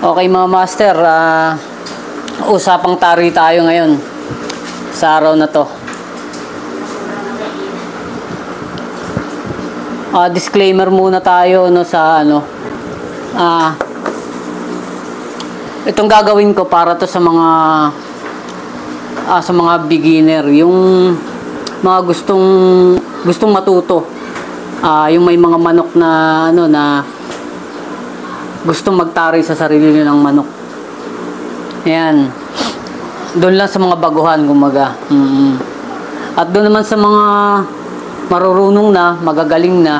Okay mga master, usapang tari tayo ngayon sa araw na to. Disclaimer muna tayo no, sa itong gagawin ko para to sa mga beginner, yung mga gustong matuto, yung may mga manok na na gustong magtari sa sarili nilang manok. Ayan. Doon lang sa mga baguhan, kumaga. At doon naman sa mga marurunong na, magagaling na,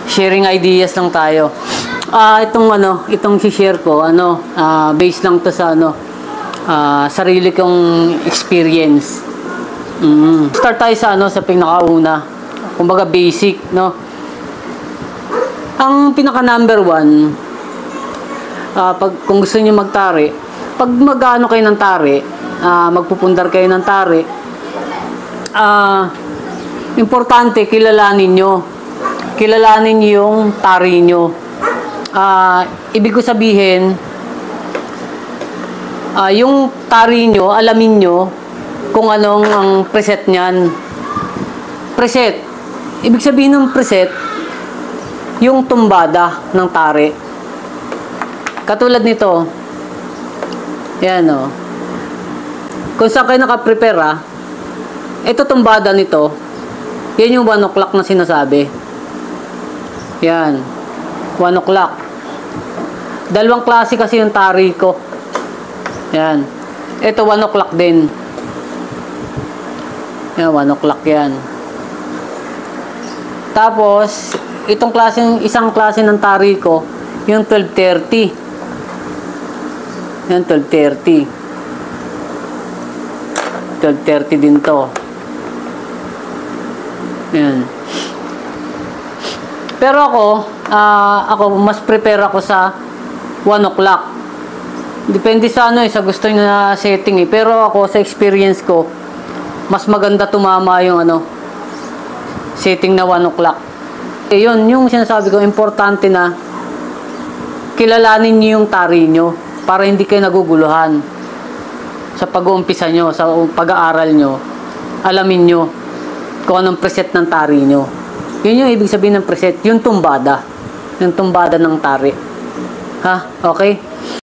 sharing ideas lang tayo. Itong si-share ko, based lang to sa sarili kong experience. Start tayo sa pinakauna. Kumbaga basic, no? Ang pinaka number one, kung gusto niyo magtari, pag mag-ano kayo ng tari, magpupundar kayo ng tari, importante kilalanin nyo yung tari nyo. Ibig ko sabihin, yung tari nyo, alamin nyo kung anong ang preset nyan. Preset, ibig sabihin ng preset, yung tumbada ng tari. Katulad nito. Yan o. Kung saan kayo nakaprepare, ito tumbada nito. Yan yung 1 o'clock na sinasabi. Yan. 1 o'clock. Dalawang klase kasi yung tari ko. Yan. Ito 1 o'clock din. Yan, 1 o'clock yan. Tapos, isang klase ng tari ko, yung 12:30. Yan, 12:30. 12:30 din to. Yan. Pero ako mas prepare ako sa 1 o'clock. Depende sa sa gusto niyo na setting eh. Pero ako sa experience ko, mas maganda tumama yung setting na 1 o'clock. Yun, yung sinasabi ko, importante na kilalanin niyo yung tari nyo para hindi kayo naguguluhan sa pag-uumpisa nyo, sa pag-aaral nyo. Alamin nyo kung anong preset ng tari nyo. Yun yung ibig sabihin ng preset, yung tumbada ng tari. Ha? Okay?